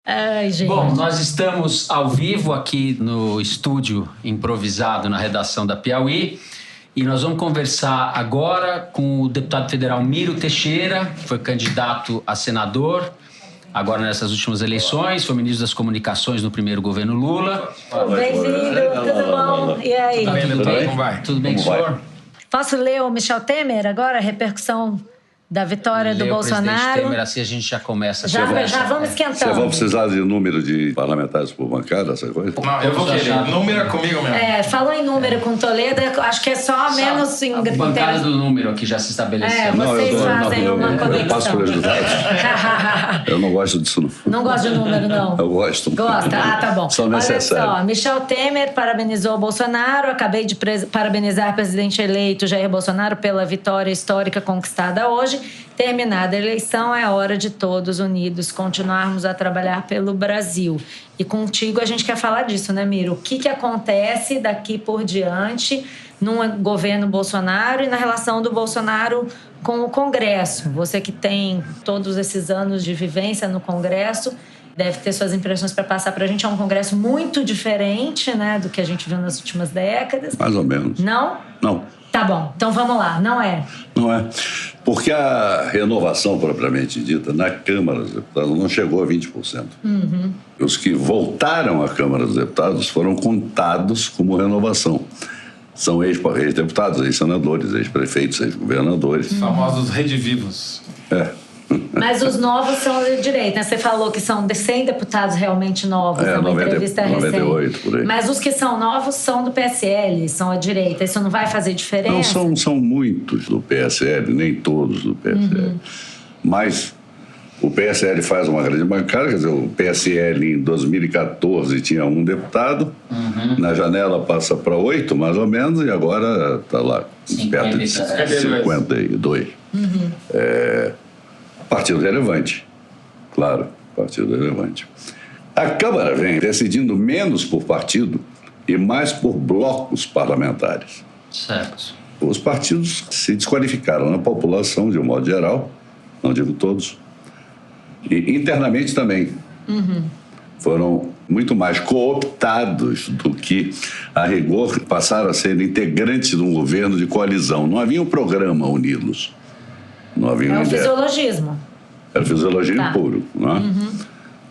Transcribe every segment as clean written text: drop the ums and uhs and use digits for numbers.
Ai, gente. Bom, nós estamos ao vivo aqui no estúdio improvisado na redação da Piauí e nós vamos conversar agora com o deputado federal Miro Teixeira, que foi candidato a senador agora nessas últimas eleições, foi ministro das Comunicações no primeiro governo Lula. Bem-vindo, tudo bom? E aí? Tudo bem? Como vai? Tudo bem, senhor? Posso ler o Michel Temer agora? A repercussão da vitória do Bolsonaro. O presidente Temer, assim a gente já começa. Já vamos esquentando. Vocês vão precisar de número de parlamentares por bancada, essa coisa? Não, eu vou querer. Número é comigo mesmo. Falou em número com Toledo, acho que é só menos... A bancada do número aqui já se estabeleceu. Vocês fazem uma conexão. Eu passo por os dados. Eu não gosto disso, não. Não gosta de número, não? Eu gosto. Gosta? Tá bom. São necessários. Olha só, Michel Temer parabenizou o Bolsonaro. Acabei de parabenizar o presidente eleito Jair Bolsonaro pela vitória histórica conquistada hoje. Terminada a eleição, é hora de todos unidos continuarmos a trabalhar pelo Brasil. E contigo a gente quer falar disso, né, Miro? O que acontece daqui por diante no governo Bolsonaro e na relação do Bolsonaro com o Congresso? Você que tem todos esses anos de vivência no Congresso, deve ter suas impressões para passar para a gente. É um Congresso muito diferente, né, do que a gente viu nas últimas décadas. Mais ou menos. Não? Não. Tá bom, então vamos lá. Não é? Não é. Porque a renovação propriamente dita na Câmara dos Deputados não chegou a 20%. Uhum. Os que voltaram à Câmara dos Deputados foram contados como renovação. São ex-deputados, ex-senadores, ex-prefeitos, ex-governadores. Os famosos redivivos. Mas os novos são de direita, né? Você falou que são 100 deputados realmente novos, é uma entrevista 98, recente. por aí. Mas os que são novos são do PSL, são à direita. Isso não vai fazer diferença? Não, são muitos do PSL, nem todos do PSL. Uhum. Mas o PSL faz uma grande bancada, quer dizer, o PSL em 2014 tinha um deputado, na janela passa para 8, mais ou menos, e agora está lá, perto de 52. Partido relevante, claro, partido relevante. A Câmara vem decidindo menos por partido e mais por blocos parlamentares. Certo. Os partidos se desqualificaram na população, de um modo geral, não digo todos, e internamente também. Foram muito mais cooptados do que, a rigor, passaram a ser integrantes de um governo de coalizão. Não havia um programa uni-los. Não havia uma ideia. Fisiologismo. Era fisiologismo puro, não é?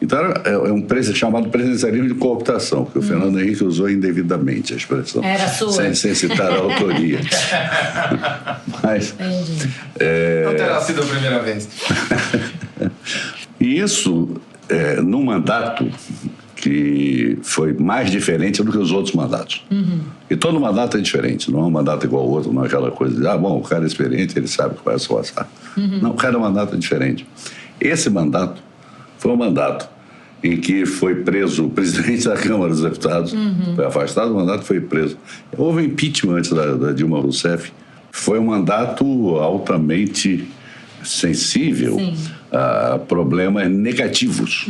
Então, é um chamado presidencialismo de cooptação, que o Fernando Henrique usou indevidamente a expressão. Era sua. Sem citar a autoria. Mas, Não terá sido a primeira vez. E isso, num mandato que foi mais diferente do que os outros mandatos. E todo mandato é diferente, não é um mandato igual ao outro, não é aquela coisa de, o cara é experiente, ele sabe que vai se passar. Não, cada mandato é diferente. Esse mandato foi um mandato em que foi preso o presidente da Câmara dos Deputados, foi afastado do mandato e foi preso. Houve impeachment antes da Dilma Rousseff. Foi um mandato altamente sensível a problemas negativos.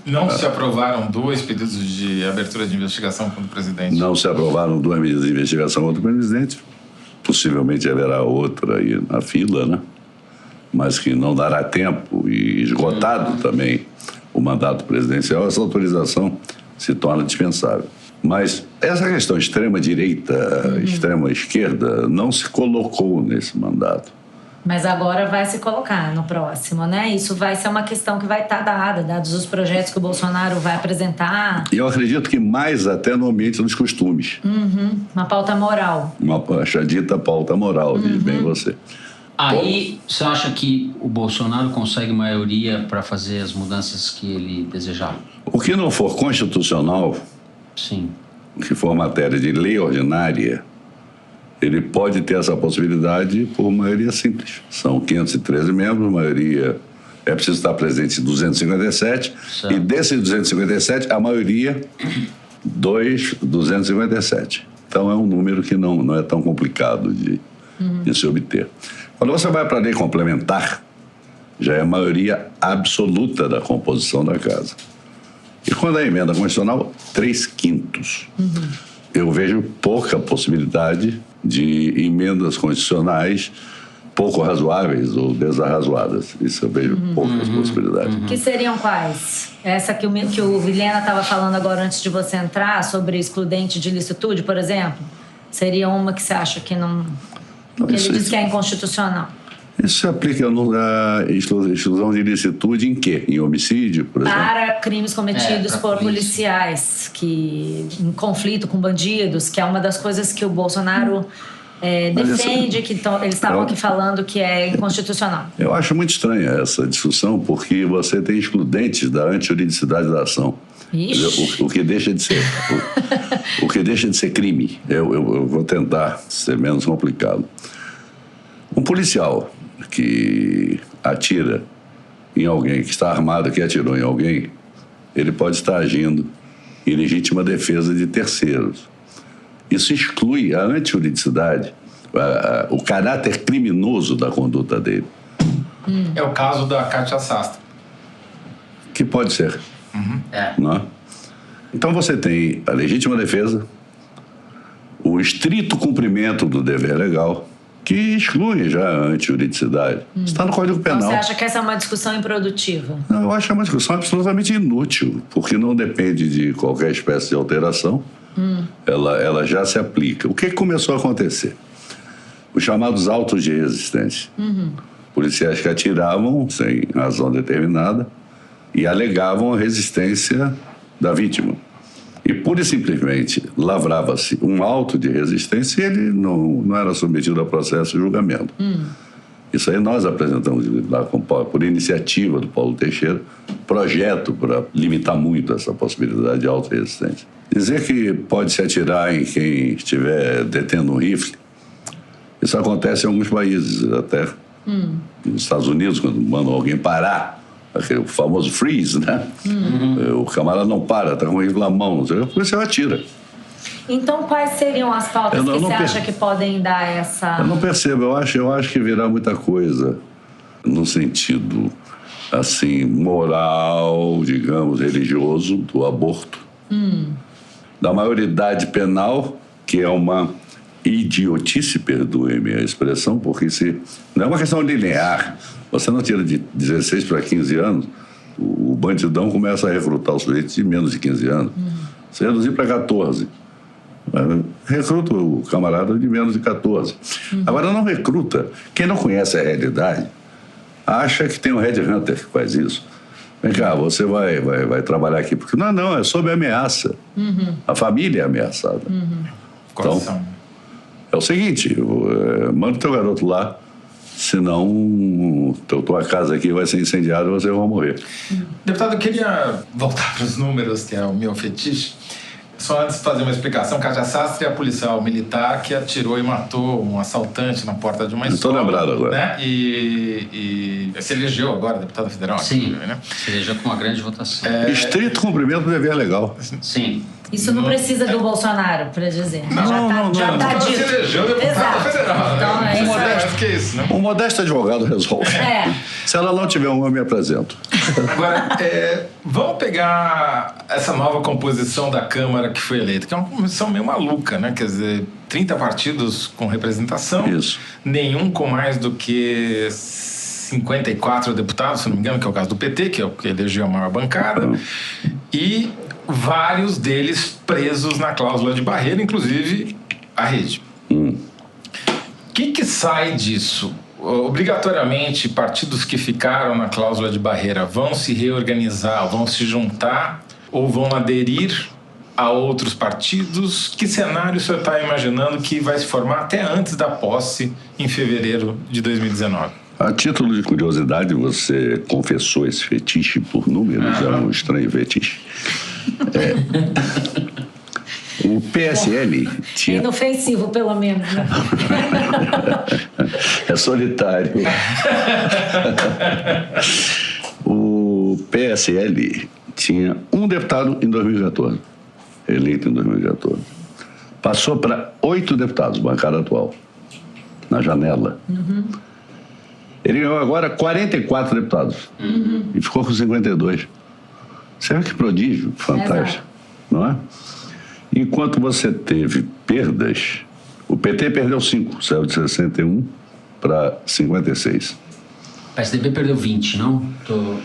Não se aprovaram 2 pedidos de abertura de investigação contra o presidente. Não se aprovaram 2 medidas de investigação contra o presidente. Possivelmente haverá outra aí na fila, né? Mas que não dará tempo, e esgotado também o mandato presidencial, essa autorização se torna dispensável. Mas essa questão extrema-direita, extrema-esquerda, não se colocou nesse mandato. Mas agora vai se colocar no próximo, né? Isso vai ser uma questão que vai estar dados os projetos que o Bolsonaro vai apresentar. E eu acredito que mais até no ambiente dos costumes. Uma pauta moral. Uma dita pauta moral, diz bem você. Aí, você acha que o Bolsonaro consegue maioria para fazer as mudanças que ele desejar? O que não for constitucional, Sim. o que for matéria de lei ordinária, ele pode ter essa possibilidade por maioria simples. São 513 membros, maioria... É preciso estar presente em 257, certo. E desses 257, a maioria, 257. Então, é um número que não é tão complicado de se obter. Quando você vai para a lei complementar, já é a maioria absoluta da composição da casa. E quando é a emenda constitucional, 3/5. Eu vejo pouca possibilidade de emendas constitucionais pouco razoáveis ou desarrazoadas. Isso eu vejo poucas possibilidades. Que seriam quais? Essa que o Vilhena estava falando agora antes de você entrar, sobre excludente de licitude, por exemplo? Seria uma que você acha que não... que ele diz que é inconstitucional. Isso se aplica a exclusão de ilicitude em quê? Em homicídio, por exemplo? Para crimes cometidos por policiais, em conflito com bandidos, que é uma das coisas que o Bolsonaro defende, que eles estavam aqui falando que é inconstitucional. Eu acho muito estranha essa discussão, porque você tem excludentes da antijuridicidade da ação. O que deixa de ser o que deixa de ser crime. Eu vou tentar ser menos complicado. Um policial que atira em alguém, que está armado, que atirou em alguém, ele pode estar agindo em legítima defesa de terceiros. Isso exclui a antijuridicidade, o caráter criminoso da conduta dele. É o caso da Kátia Sastre. Que pode ser. Não é? Então você tem a legítima defesa, o estrito cumprimento do dever legal, que exclui já a antijuridicidade. Está no Código Penal. Então você acha que essa é uma discussão improdutiva? Não, eu acho que é uma discussão absolutamente inútil, porque não depende de qualquer espécie de alteração. Ela já se aplica. O que começou a acontecer? Os chamados autos de resistência. Policiais que atiravam sem razão determinada e alegavam a resistência da vítima. E pura e simplesmente lavrava-se um auto de resistência e ele não era submetido a processo de julgamento. Isso aí nós apresentamos lá por iniciativa do Paulo Teixeira, projeto para limitar muito essa possibilidade de auto-resistência. Dizer que pode se atirar em quem estiver detendo um rifle, isso acontece em alguns países até. Nos Estados Unidos, quando mandam alguém parar, aquele famoso freeze, né? O camarada não para, está com o rifle na mão, não sei, a polícia atira. Então, quais seriam as pautas que você acha que podem dar essa... Eu não percebo, eu acho que virá muita coisa no sentido, assim, moral, digamos, religioso, do aborto. Da maioridade penal, que é uma idiotice, perdoe-me a expressão, porque não é uma questão linear. Você não tira de 16 para 15 anos, o bandidão começa a recrutar os sujeitos de menos de 15 anos. Você reduzir para 14. Recruta o camarada de menos de 14. Agora, não recruta. Quem não conhece a realidade acha que tem um headhunter que faz isso. Vem cá, você vai trabalhar aqui. Porque não, é sob ameaça. A família é ameaçada. Então, é o seguinte, manda o teu garoto lá, senão tua casa aqui vai ser incendiada e você vai morrer. Deputado, eu queria voltar para os números, que é o meu fetiche. Só antes de fazer uma explicação, Kátia Sastre é a policial militar que atirou e matou um assaltante na porta de uma escola. Estou lembrado agora. Né? E se elegeu agora deputada federal. Sim, aqui, né? Se elegeu com uma grande votação. Estrito cumprimento do dever legal. Sim. Isso não precisa do Bolsonaro, para dizer. Já está dito. Se elegeu deputada federal. Então, né? Que é isso, né? Um modesto advogado resolve. Se ela não tiver um, eu me apresento. Agora, vamos pegar essa nova composição da Câmara que foi eleita, que é uma composição meio maluca, né? Quer dizer, 30 partidos com representação, isso. Nenhum com mais do que 54 deputados, se não me engano, que é o caso do PT, que é o que elegeu a maior bancada, e vários deles presos na cláusula de barreira, inclusive a Rede. O que sai disso? Obrigatoriamente, partidos que ficaram na cláusula de barreira vão se reorganizar, vão se juntar ou vão aderir a outros partidos? Que cenário o senhor está imaginando que vai se formar até antes da posse em fevereiro de 2019? A título de curiosidade, você confessou esse fetiche por números, é um estranho fetiche. O PSL tinha... Inofensivo, pelo menos. Né? É solitário. O PSL tinha um deputado em 2014, eleito em 2014. Passou para 8 deputados, bancada atual, na janela. Ele ganhou agora 44 deputados e ficou com 52. Você vê que prodígio, fantástico, não é? Enquanto você teve perdas, o PT perdeu 5, saiu de 61 para 56. O PSDB perdeu 20, não?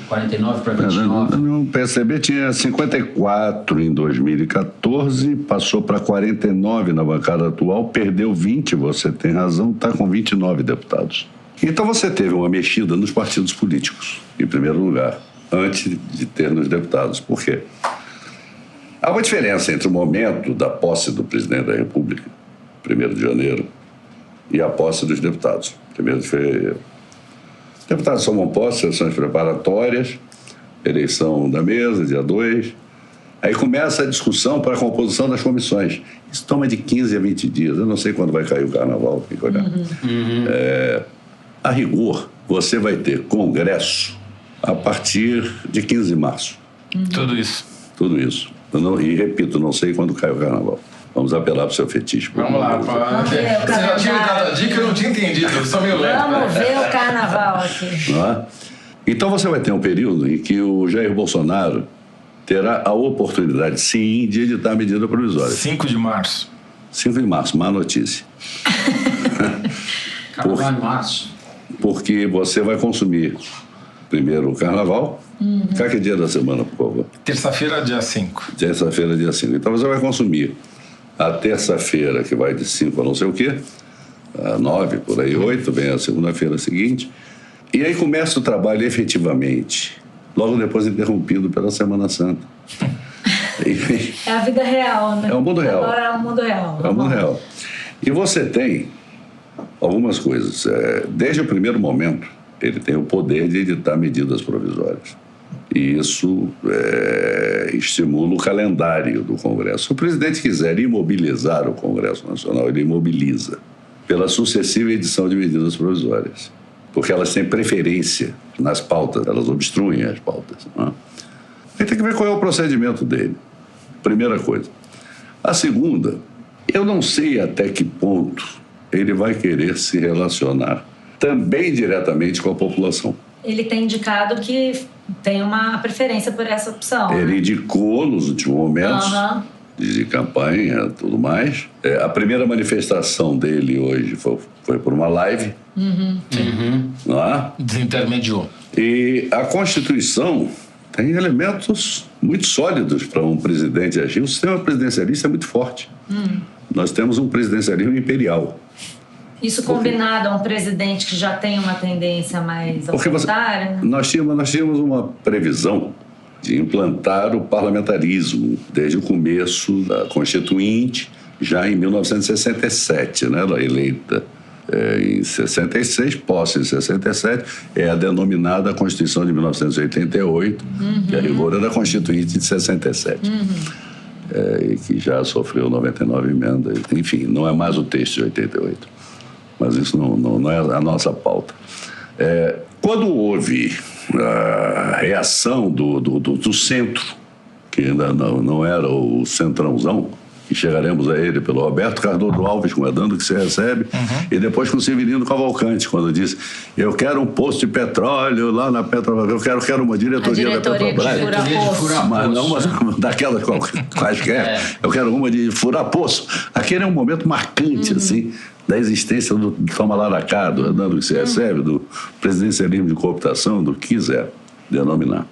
49 para 29. O PSDB tinha 54 em 2014, passou para 49 na bancada atual, perdeu 20, você tem razão, está com 29 deputados. Então você teve uma mexida nos partidos políticos, em primeiro lugar, antes de ter nos deputados. Por quê? Há uma diferença entre o momento da posse do presidente da República, 1º de janeiro, e a posse dos deputados, 1º de fevereiro. Os deputados tomam posse, sessões preparatórias, eleição da mesa, dia 2. Aí começa a discussão para a composição das comissões. Isso toma de 15 a 20 dias. Eu não sei quando vai cair o carnaval, tem que olhar. A rigor, você vai ter congresso a partir de 15 de março. Tudo isso. Tudo isso. E repito, não sei quando cai o carnaval. Vamos apelar para o seu fetiche. Vamos lá. Você já tinha me dado a dica, eu não tinha entendido. Eu sou meio lento. Vamos ver o carnaval aqui. Não é? Então você vai ter um período em que o Jair Bolsonaro terá a oportunidade, sim, de editar a medida provisória. 5 de março. 5 de março, má notícia. Carnaval em março. Porque você vai consumir primeiro o carnaval. Que dia da semana, por favor? Terça-feira, dia 5. Terça-feira, dia 5. Então você vai consumir a terça-feira, que vai de 5 a não sei o quê, a 9, por aí, 8, vem a segunda-feira seguinte. E aí começa o trabalho efetivamente, logo depois interrompido pela Semana Santa. É a vida real, né? É o mundo real. Agora é o mundo real. É o mundo real. E você tem algumas coisas. Desde o primeiro momento, ele tem o poder de editar medidas provisórias. E isso estimula o calendário do Congresso. Se o presidente quiser imobilizar o Congresso Nacional, ele imobiliza pela sucessiva edição de medidas provisórias. Porque elas têm preferência nas pautas, elas obstruem as pautas. Não é? Ele tem que ver qual é o procedimento dele. Primeira coisa. A segunda, eu não sei até que ponto ele vai querer se relacionar também diretamente com a população. Ele tem indicado que tem uma preferência por essa opção. Ele indicou nos últimos momentos de campanha e tudo mais. A primeira manifestação dele hoje foi por uma live. Não é? Desintermediou. E a Constituição tem elementos muito sólidos para um presidente agir. O sistema presidencialista é muito forte. Nós temos um presidencialismo imperial. Isso combinado a um presidente que já tem uma tendência mais autoritária? Né? Nós tínhamos uma previsão de implantar o parlamentarismo desde o começo da Constituinte, já em 1967, né? Ela eleita em 66, posse em 67, é a denominada Constituição de 1988, que a rigor é da Constituinte de 67. E que já sofreu 99 emendas. Enfim, não é mais o texto de 88. Mas isso não é a nossa pauta. Quando houve a reação do centro, que ainda não era o centrãozão, e chegaremos a ele pelo Roberto Cardoso Alves, com o Edando que se recebe, e depois com o Severino Cavalcante, quando disse: eu quero um posto de petróleo lá na Petrobras, eu quero uma diretoria da Petrobras. Mas não daquelas quaisquer. Eu quero uma de furar poço. Aquele é um momento marcante, assim, da existência do Toma lá da cá, do Edando que se recebe, do presidencialismo de cooptação, do que quiser denominar.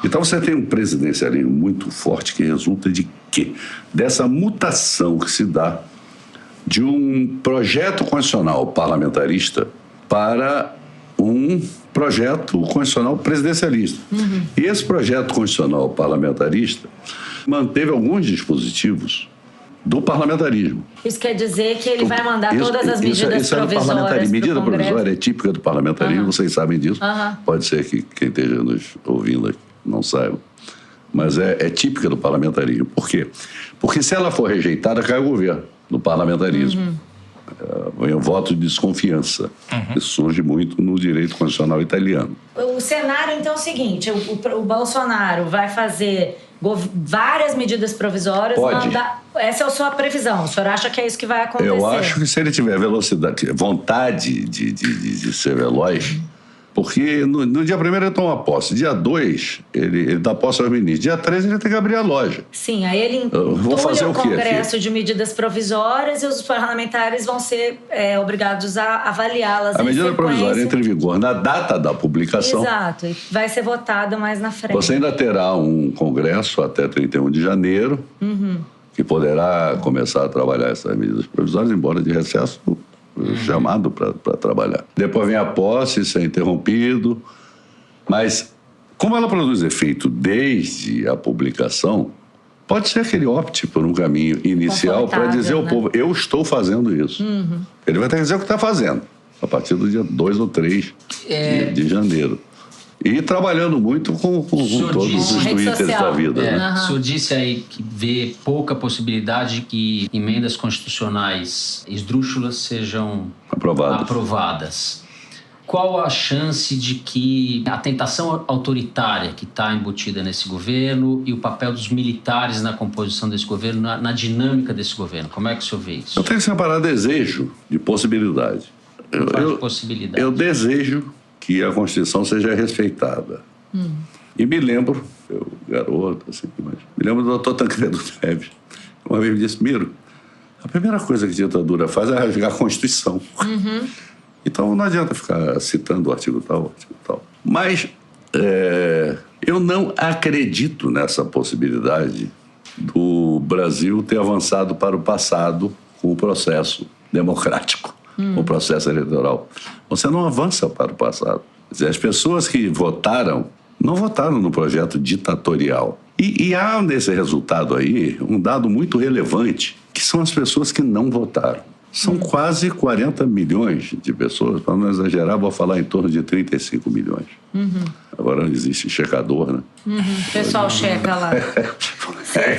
Então você tem um presidencialismo muito forte que resulta de quê? Dessa mutação que se dá de um projeto constitucional parlamentarista para um projeto constitucional presidencialista. E esse projeto constitucional parlamentarista manteve alguns dispositivos do parlamentarismo. Isso quer dizer que ele vai mandar todas as medidas provisórias. Medida provisória é típica do parlamentarismo, vocês sabem disso. Pode ser que quem esteja nos ouvindo aqui não saiba. Mas é típica do parlamentarismo. Por quê? Porque se ela for rejeitada, cai o governo no parlamentarismo. Vem um voto de desconfiança. Isso surge muito no direito constitucional italiano. O cenário, então, é o seguinte: o Bolsonaro vai fazer várias medidas provisórias. Pode. Essa é a sua previsão. O senhor acha que é isso que vai acontecer? Eu acho que se ele tiver vontade de ser veloz, Porque no dia 1º ele toma posse, dia 2 ele dá posse aos ministros, dia 3 ele tem que abrir a loja. Sim, aí ele vou fazer o o quê Congresso aqui? de medidas provisórias e os parlamentares vão ser obrigados a avaliá-las. A medida provisória entra em vigor na data da publicação. Exato, e vai ser votada mais na frente. Você ainda terá um Congresso até 31 de janeiro, que poderá começar a trabalhar essas medidas provisórias, embora de recesso chamado para trabalhar. Depois vem a posse, isso é interrompido, mas como ela produz efeito desde a publicação, pode ser que ele opte por um caminho inicial para dizer ao povo, eu estou fazendo isso. Ele vai ter que dizer o que está fazendo, a partir do dia 2 ou 3 de janeiro. E trabalhando muito com todos os Twitters da vida. O senhor disse aí que vê pouca possibilidade de que emendas constitucionais esdrúxulas sejam aprovadas. Qual a chance de que a tentação autoritária que está embutida nesse governo e o papel dos militares na composição desse governo, na dinâmica desse governo? Como é que o senhor vê isso? Eu tenho que separar desejo de possibilidade. Eu desejo que a Constituição seja respeitada. E me lembro, eu garoto, assim, mas me lembro do doutor Tancredo Neves. Uma vez me disse, Miro, a primeira coisa que a ditadura faz é rasgar a Constituição. Então não adianta ficar citando o artigo tal. Mas eu não acredito nessa possibilidade do Brasil ter avançado para o passado com o processo democrático, com o processo eleitoral. Você não avança para o passado. Quer dizer, as pessoas que votaram, não votaram no projeto ditatorial. E há nesse resultado aí um dado muito relevante, que são as pessoas que não votaram. São quase 40 milhões de pessoas, para não exagerar, vou falar em torno de 35 milhões. Agora existe checador, né? O pessoal checa lá.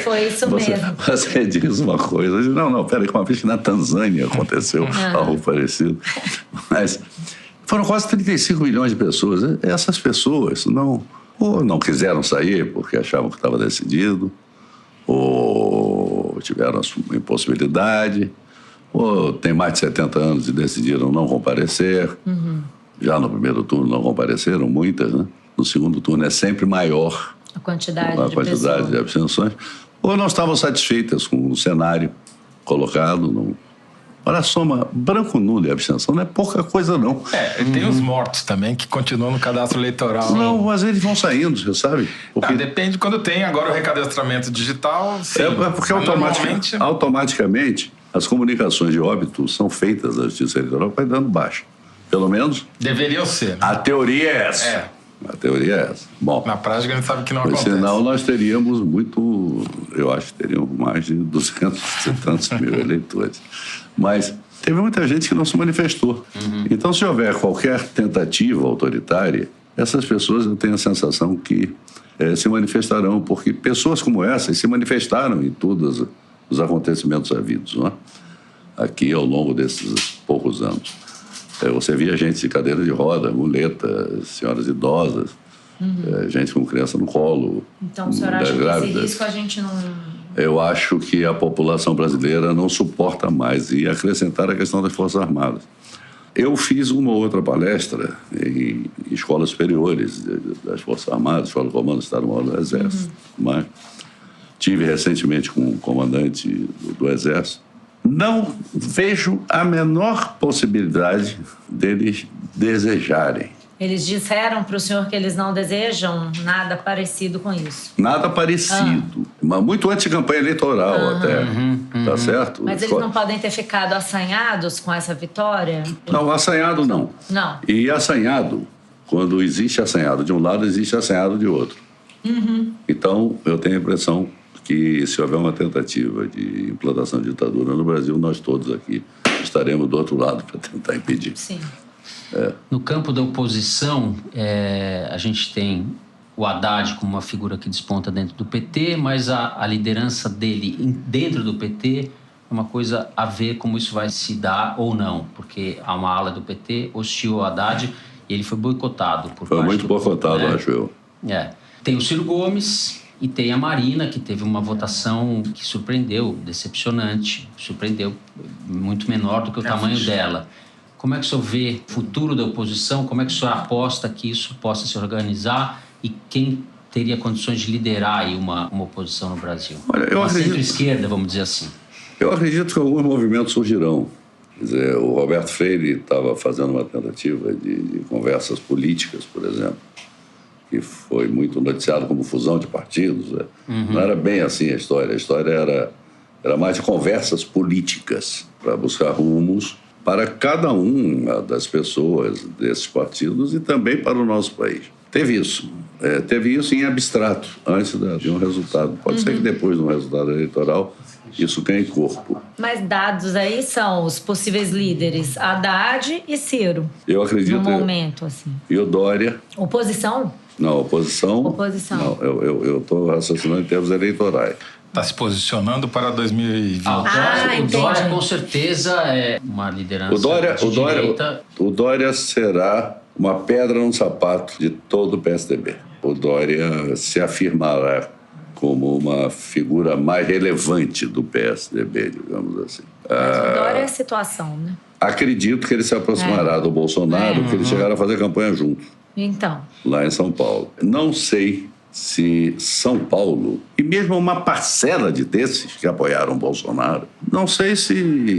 Foi isso mesmo. Você diz uma coisa, não, peraí, uma vez que na Tanzânia aconteceu algo parecido. Mas foram quase 35 milhões de pessoas. Essas pessoas ou não quiseram sair porque achavam que estava decidido, ou tiveram a impossibilidade, ou tem mais de 70 anos e decidiram não comparecer. Já no primeiro turno não compareceram, muitas, né? No segundo turno é sempre maior a quantidade de abstenções. Ou não estavam satisfeitas com o cenário colocado. Olha, a soma branco, nulo e abstenção não é pouca coisa, não. Tem os mortos também que continuam no cadastro eleitoral. Não, mas eles vão saindo, você sabe? Porque... depende quando tem agora o recadastramento digital. Sim. Porque automaticamente as comunicações de óbito são feitas da Justiça Eleitoral para ir dando baixa. Pelo menos... Deveriam ser. Né? A teoria é essa. A teoria é essa. Bom, na prática a gente sabe que não acontece. Senão nós teríamos eu acho que teríamos mais de 200 e tantos mil eleitores. Mas teve muita gente que não se manifestou. Então, se houver qualquer tentativa autoritária, essas pessoas, eu tenho a sensação que se manifestarão, porque pessoas como essas se manifestaram em todos os acontecimentos havidos, não é? Aqui ao longo desses poucos anos. Você via gente de cadeira de roda, muleta, senhoras idosas, gente com criança no colo. Então, o senhor acha que esse risco a gente não... Eu acho que a população brasileira não suporta mais. E acrescentar a questão das Forças Armadas. Eu fiz uma ou outra palestra em escolas superiores das Forças Armadas, Escola de Comando do Estado-Maior do Exército. Mas tive recentemente com um comandante do Exército. Não vejo a menor possibilidade deles desejarem. Eles disseram para o senhor que eles não desejam nada parecido com isso? Nada parecido. Mas muito antes de campanha eleitoral até. Tá certo? Mas eles não podem ter ficado assanhados com essa vitória? Não, assanhado não. Não. E assanhado, quando existe assanhado de um lado, existe assanhado de outro. Então, eu tenho a impressão que se houver uma tentativa de implantação de ditadura no Brasil, nós todos aqui estaremos do outro lado para tentar impedir. Sim. No campo da oposição, a gente tem o Haddad como uma figura que desponta dentro do PT, mas a liderança dele dentro do PT é uma coisa a ver como isso vai se dar ou não, porque há uma ala do PT hostil ao Haddad e ele foi boicotado. Foi muito boicotado, acho eu. Tem o Ciro Gomes e tem a Marina, que teve uma votação que surpreendeu, decepcionante, surpreendeu, muito menor do que o tamanho dela. Como é que o senhor vê o futuro da oposição? Como é que o senhor aposta que isso possa se organizar? E quem teria condições de liderar aí uma oposição no Brasil? Olha, eu acredito... centro-esquerda, vamos dizer assim. Eu acredito que alguns movimentos surgirão. Quer dizer, o Roberto Freire estava fazendo uma tentativa de conversas políticas, por exemplo, que foi muito noticiado como fusão de partidos. Né? Não era bem assim a história. A história era mais de conversas políticas para buscar rumos para cada uma das pessoas desses partidos e também para o nosso país. Teve isso. Teve isso em abstrato, antes de um resultado. Pode ser que depois de um resultado eleitoral isso ganhe corpo. Mas dados aí são os possíveis líderes, Haddad e Ciro. Eu acredito... No momento, assim. E o Dória... Oposição? Não, oposição... Oposição. Não, eu estou raciocinando em termos eleitorais. Está se posicionando para 2020. O Dória, com certeza, é uma liderança de direita. O Dória será uma pedra no sapato de todo o PSDB. O Dória se afirmará como uma figura mais relevante do PSDB, digamos assim. Mas o Dória é a situação, né? Acredito que ele se aproximará do Bolsonaro, que eles chegaram a fazer campanha juntos. Então. Lá em São Paulo. Não sei se São Paulo, e mesmo uma parcela desses que apoiaram o Bolsonaro, não sei se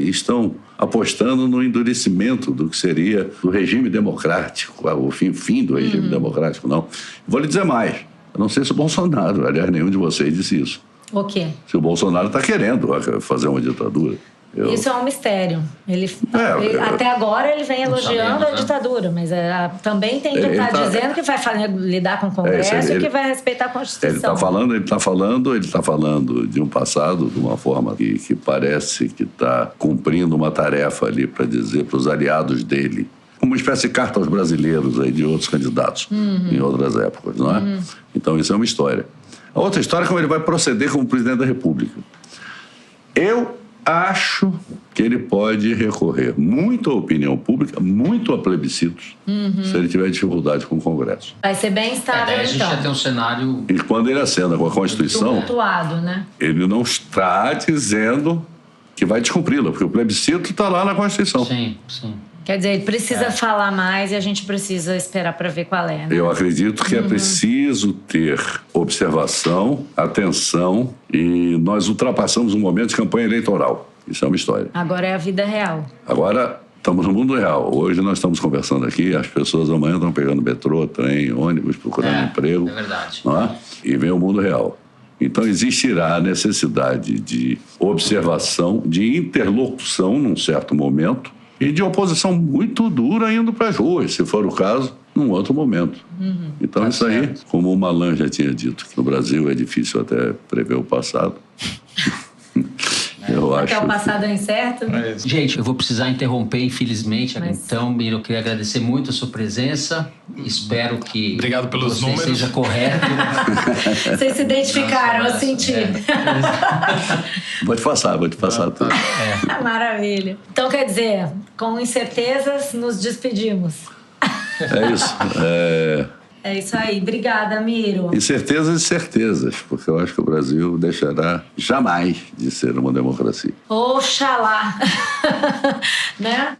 estão apostando no endurecimento do que seria o regime democrático, o fim do regime democrático, não. Vou lhe dizer mais. Eu não sei se o Bolsonaro, aliás, nenhum de vocês disse isso. O quê? Se o Bolsonaro está querendo fazer uma ditadura. Isso é um mistério. Até agora ele vem elogiando a ditadura, mas também tem que estar dizendo que vai lidar com o Congresso e que vai respeitar a Constituição. Ele está falando de um passado de uma forma que parece que está cumprindo uma tarefa ali para dizer para os aliados dele, uma espécie de carta aos brasileiros aí de outros candidatos em outras épocas, não é? Então isso é uma história. A outra história é como ele vai proceder como presidente da República. Eu acho que ele pode recorrer muito à opinião pública, muito a plebiscitos, se ele tiver dificuldade com o Congresso. Vai ser bem estável, a gente já tem um cenário... E quando ele acena com a Constituição, tumultuado, né? Ele não está dizendo que vai descumpri-la, porque o plebiscito está lá na Constituição. Sim, sim. Quer dizer, ele precisa falar mais e a gente precisa esperar para ver qual é, né? Eu acredito que é preciso ter observação, atenção, e nós ultrapassamos um momento de campanha eleitoral. Isso é uma história. Agora é a vida real. Agora estamos no mundo real. Hoje nós estamos conversando aqui, as pessoas amanhã estão pegando metrô, trem, ônibus, procurando emprego. É verdade. Não é? E vem o mundo real. Então existirá a necessidade de observação, de interlocução num certo momento, e de oposição muito dura indo para as ruas, se for o caso, num outro momento. Então isso aí, como o Malan já tinha dito, que no Brasil é difícil até prever o passado. Eu acho. Até o passado é incerto. Gente, eu vou precisar interromper, infelizmente. Então, Miro, eu queria agradecer muito a sua presença. Espero que obrigado pelos você números. seja correto. Vocês se identificaram, eu senti. Vou te passar tudo. Maravilha. Então, quer dizer, com incertezas, nos despedimos. É isso. É isso aí. Obrigada, Miro. Incertezas e certezas, porque eu acho que o Brasil deixará jamais de ser uma democracia. Oxalá. Né?